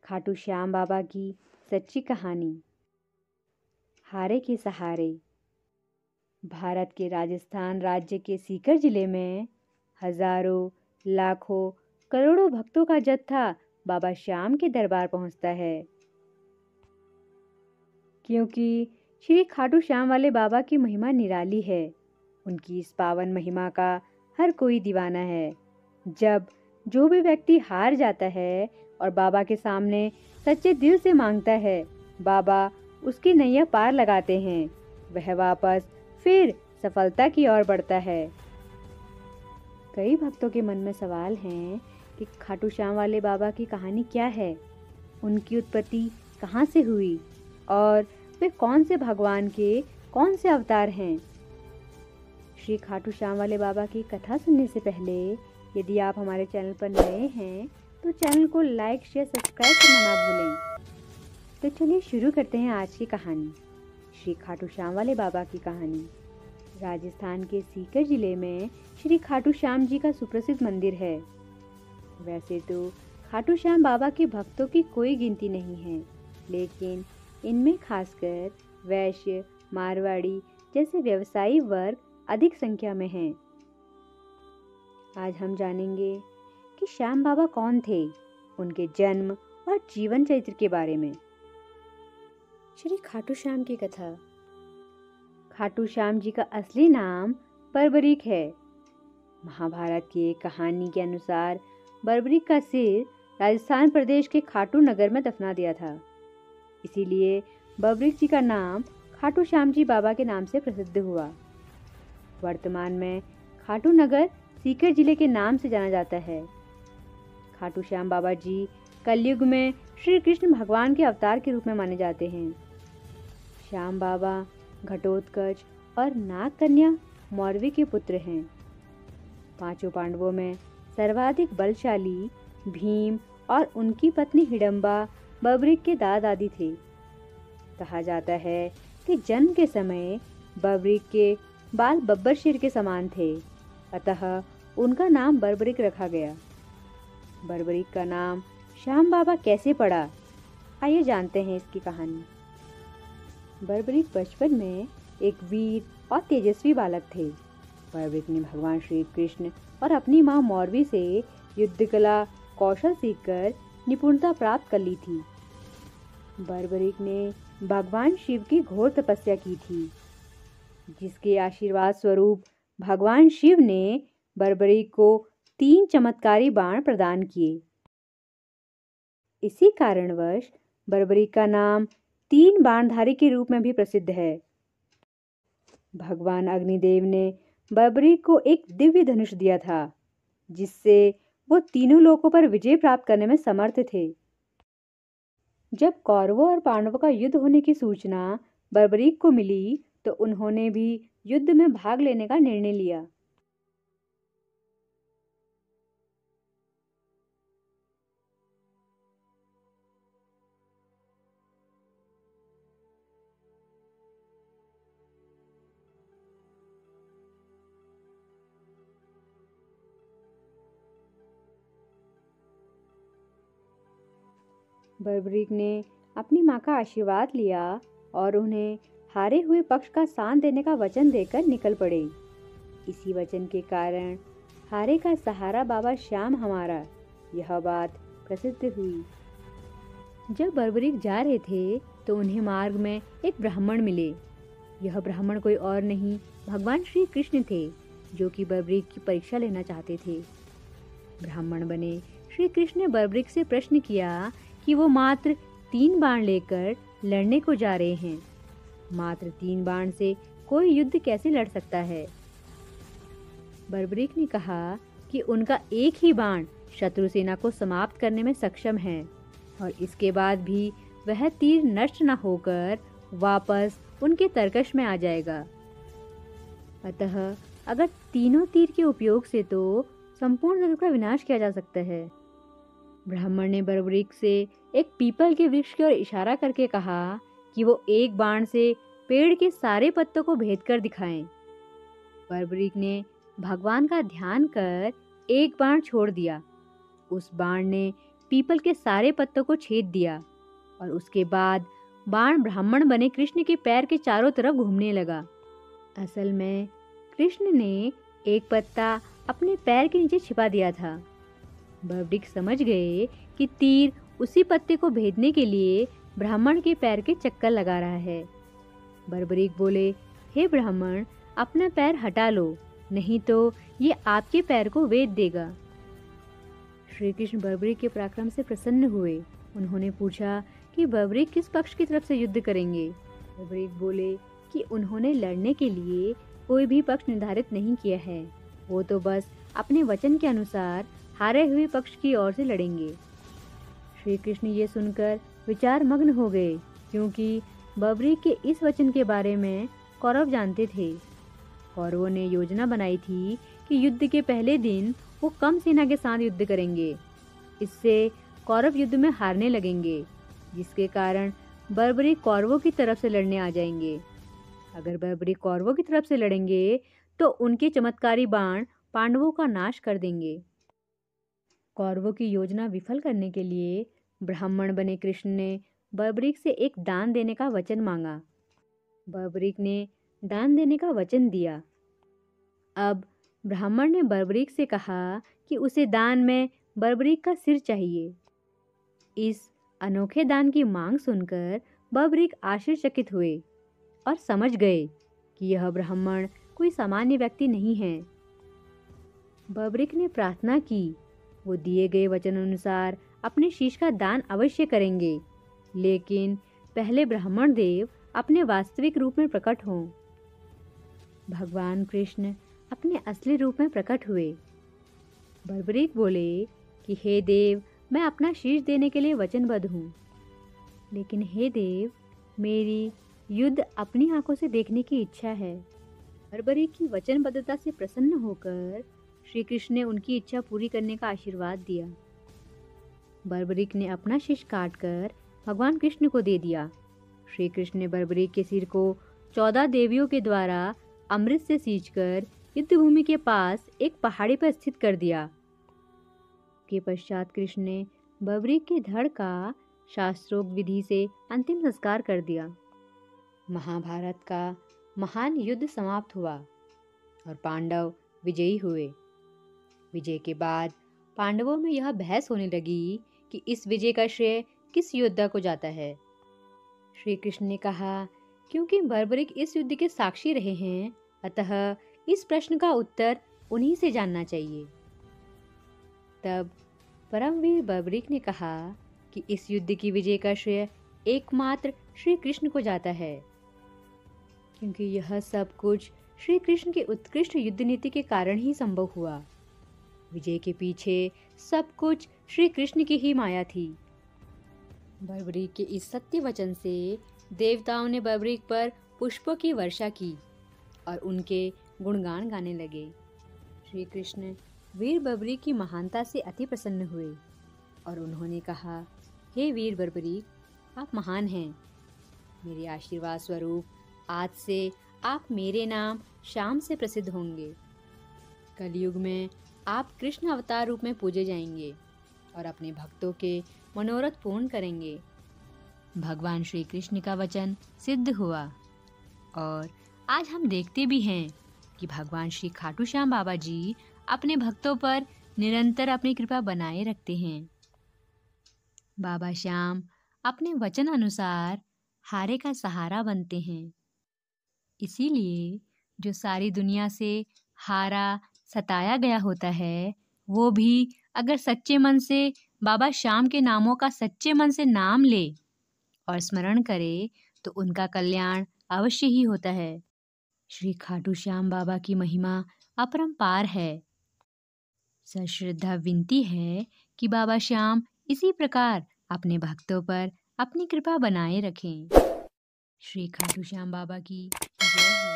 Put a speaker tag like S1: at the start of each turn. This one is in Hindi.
S1: खाटू श्याम बाबा की सच्ची कहानी। हारे के सहारे। भारत के राजस्थान राज्य के सीकर जिले में हजारों, लाखों, करोड़ों भक्तों का जत्था बाबा श्याम के दरबार पहुंचता है, क्योंकि श्री खाटू श्याम वाले बाबा की महिमा निराली है। उनकी इस पावन महिमा का हर कोई दीवाना है। जब जो भी व्यक्ति हार जाता है और बाबा के सामने सच्चे दिल से मांगता है, बाबा उसकी नैया पार लगाते हैं। वह वापस फिर सफलता की ओर बढ़ता है। कई भक्तों के मन में सवाल हैं कि खाटू श्याम वाले बाबा की कहानी क्या है, उनकी उत्पत्ति कहाँ से हुई और वे कौन से भगवान के कौन से अवतार हैं। श्री खाटू श्याम वाले बाबा की कथा सुनने से पहले यदि आप हमारे चैनल पर नए हैं तो चैनल को लाइक, शेयर, सब्सक्राइब करना ना भूलें। तो चलिए शुरू करते हैं आज की कहानी। श्री खाटू श्याम वाले बाबा की कहानी। राजस्थान के सीकर जिले में श्री खाटू श्याम जी का सुप्रसिद्ध मंदिर है। वैसे तो खाटू श्याम बाबा के भक्तों की कोई गिनती नहीं है, लेकिन इनमें खासकर वैश्य, मारवाड़ी जैसे व्यवसायी वर्ग अधिक संख्या में हैं। आज हम जानेंगे कि श्याम बाबा कौन थे, उनके जन्म और जीवन चरित्र के बारे में। श्री खाटू श्याम की कथा। खाटू श्याम जी का असली नाम बर्बरीक है। महाभारत की एक कहानी के अनुसार बर्बरीक का सिर राजस्थान प्रदेश के खाटू नगर में दफना दिया था। इसीलिए बर्बरीक जी का नाम खाटू श्याम जी बाबा के नाम से प्रसिद्ध हुआ। वर्तमान में खाटू नगर सीकर जिले के नाम से जाना जाता है। खाटू श्याम बाबा जी कलयुग में श्री कृष्ण भगवान के अवतार के रूप में माने जाते हैं। श्याम बाबा घटोत्कच और नाग कन्या मौरवी के पुत्र हैं। पांचों पांडवों में सर्वाधिक बलशाली भीम और उनकी पत्नी हिडंबा बर्बरीक के दादा दादी थे। कहा जाता है कि जन्म के समय बर्बरीक के बाल बब्बर शेर के समान थे, अतः उनका नाम बर्बरीक रखा गया। बर्बरीक का नाम श्याम बाबा कैसे पड़ा, आइए जानते हैं इसकी कहानी। बर्बरीक बचपन में एक वीर और तेजस्वी बालक थे। बर्बरीक ने भगवान श्री कृष्ण और अपनी मां मौरवी से युद्ध कला कौशल सीखकर निपुणता प्राप्त कर ली थी। बर्बरीक ने भगवान शिव की घोर तपस्या की थी, जिसके आशीर्वाद स्वरूप भगवान शिव ने बर्बरीक को 3 चमत्कारी बाण प्रदान किए। इसी कारणवश बर्बरीक का नाम 3 बाणधारी के रूप में भी प्रसिद्ध है। भगवान अग्निदेव ने बर्बरीक को एक दिव्य धनुष दिया था, जिससे वो तीनों लोकों पर विजय प्राप्त करने में समर्थ थे। जब कौरवों और पांडवों का युद्ध होने की सूचना बर्बरीक को मिली तो उन्होंने भी युद्ध में भाग लेने का निर्णय लिया। बर्बरीक ने अपनी मां का आशीर्वाद लिया और उन्हें हारे हुए पक्ष का साथ देने का वचन देकर निकल पड़े। इसी वचन के कारण हारे का सहारा बाबा श्याम हमारा, यह बात प्रसिद्ध हुई। जब बर्बरीक जा रहे थे तो उन्हें मार्ग में एक ब्राह्मण मिले। यह ब्राह्मण कोई और नहीं भगवान श्री कृष्ण थे, जो कि बर्बरीक की परीक्षा लेना चाहते थे। ब्राह्मण बने श्री कृष्ण ने बर्बरीक से प्रश्न किया कि वो मात्र 3 बाण लेकर लड़ने को जा रहे हैं। मात्र 3 बाण से कोई युद्ध कैसे लड़ सकता है। बर्बरीक ने कहा कि उनका एक ही बाण शत्रु सेना को समाप्त करने में सक्षम है और इसके बाद भी वह तीर नष्ट न होकर वापस उनके तरकश में आ जाएगा। अतः अगर तीनों तीर के उपयोग से तो संपूर्ण जगत का विनाश किया जा सकता है। ब्राह्मण ने बर्बरीक से एक पीपल के वृक्ष की ओर इशारा करके कहा कि वो एक बाण से पेड़ के सारे पत्तों को भेद कर दिखाएं। बर्बरीक ने भगवान का ध्यान कर एक बाण छोड़ दिया। उस बाण ने पीपल के सारे पत्तों को छेद दिया और उसके बाद बाण ब्राह्मण बने कृष्ण के पैर के चारों तरफ घूमने लगा। असल में कृष्ण ने एक पत्ता अपने पैर के नीचे छिपा दिया था। बर्बरीक समझ गए कि तीर उसी पत्ते को भेदने के लिए ब्राह्मण के पैर के चक्कर लगा रहा है। बर्बरीक बोले, हे ब्राह्मण, अपना पैर हटा लो, नहीं तो ये आपके पैर को वेद देगा। श्री कृष्ण बर्बरीक के पराक्रम से प्रसन्न हुए। उन्होंने पूछा कि बर्बरीक किस पक्ष की तरफ से युद्ध करेंगे। बर्बरीक बोले कि उन्होंने लड़ने के लिए कोई भी पक्ष निर्धारित नहीं किया है, वो तो बस अपने वचन के अनुसार हारे हुए पक्ष की ओर से लड़ेंगे। श्री कृष्ण ये सुनकर विचार मग्न हो गए, क्योंकि बर्बरीक के इस वचन के बारे में कौरव जानते थे। कौरवों ने योजना बनाई थी कि युद्ध के पहले दिन वो कम सेना के साथ युद्ध करेंगे। इससे कौरव युद्ध में हारने लगेंगे, जिसके कारण बर्बरीक कौरवों की तरफ से लड़ने आ जाएंगे। अगर बर्बरीक कौरवों की तरफ से लड़ेंगे तो उनके चमत्कारी बाण पांडवों का नाश कर देंगे। कौरवों की योजना विफल करने के लिए ब्राह्मण बने कृष्ण ने बर्बरीक से एक दान देने का वचन मांगा। बर्बरीक ने दान देने का वचन दिया। अब ब्राह्मण ने बर्बरीक से कहा कि उसे दान में बर्बरीक का सिर चाहिए। इस अनोखे दान की मांग सुनकर बर्बरीक आश्चर्यचकित हुए और समझ गए कि यह ब्राह्मण कोई सामान्य व्यक्ति नहीं है। बर्बरीक ने प्रार्थना की, वो दिए गए वचन अनुसार अपने शीश का दान अवश्य करेंगे, लेकिन पहले ब्राह्मण देव अपने वास्तविक रूप में प्रकट हों। भगवान कृष्ण अपने असली रूप में प्रकट हुए। बर्बरीक बोले कि हे देव, मैं अपना शीश देने के लिए वचनबद्ध हूँ, लेकिन हे देव, मेरी युद्ध अपनी आंखों से देखने की इच्छा है। बर्बरीक की वचनबद्धता से प्रसन्न होकर श्री कृष्ण ने उनकी इच्छा पूरी करने का आशीर्वाद दिया। बर्बरीक ने अपना शीश काटकर भगवान कृष्ण को दे दिया। श्री कृष्ण ने बर्बरीक के सिर को 14 देवियों के द्वारा अमृत से सींचकर युद्ध भूमि के पास एक पहाड़ी पर स्थित कर दिया। के पश्चात कृष्ण ने बर्बरीक के धड़ का शास्त्रोक्त विधि से अंतिम संस्कार कर दिया। महाभारत का महान युद्ध समाप्त हुआ और पांडव विजयी हुए। विजय के बाद पांडवों में यह बहस होने लगी कि इस विजय का श्रेय किस योद्धा को जाता है। श्री कृष्ण ने कहा, क्योंकि बर्बरीक इस युद्ध के साक्षी रहे हैं, अतः इस प्रश्न का उत्तर उन्हीं से जानना चाहिए। तब परमवीर बर्बरीक ने कहा कि इस युद्ध की विजय का श्रेय एकमात्र श्री कृष्ण को जाता है, क्योंकि यह सब कुछ श्री कृष्ण की उत्कृष्ट युद्ध नीति के कारण ही संभव हुआ। विजय के पीछे सब कुछ श्री कृष्ण की ही माया थी। बर्बरीक के इस सत्य वचन से देवताओं ने बर्बरीक पर पुष्पों की वर्षा की और उनके गुणगान गाने लगे। श्री कृष्ण वीर बर्बरीक की महानता से अति प्रसन्न हुए और उन्होंने कहा, हे वीर बर्बरीक, आप महान हैं। मेरे आशीर्वाद स्वरूप आज से आप मेरे नाम श्याम से प्रसिद्ध होंगे। कलयुग में आप कृष्ण अवतार रूप में पूजे जाएंगे और अपने भक्तों के मनोरथ पूर्ण करेंगे। भगवान श्री कृष्ण का वचन सिद्ध हुआ और आज हम देखते भी हैं कि भगवान श्री खाटू श्याम बाबा जी अपने भक्तों पर निरंतर अपनी कृपा बनाए रखते हैं। बाबा श्याम अपने वचन अनुसार हारे का सहारा बनते हैं। इसीलिए जो सारी दुनिया से हारा सताया गया होता है, वो भी अगर सच्चे मन से बाबा श्याम के नामों का सच्चे मन से नाम ले और स्मरण करे तो उनका कल्याण अवश्य ही होता है। श्री खाटू श्याम बाबा की महिमा अपरंपार है। सश्रद्धा विनती है कि बाबा श्याम इसी प्रकार अपने भक्तों पर अपनी कृपा बनाए रखें। श्री खाटू श्याम बाबा की जय हो।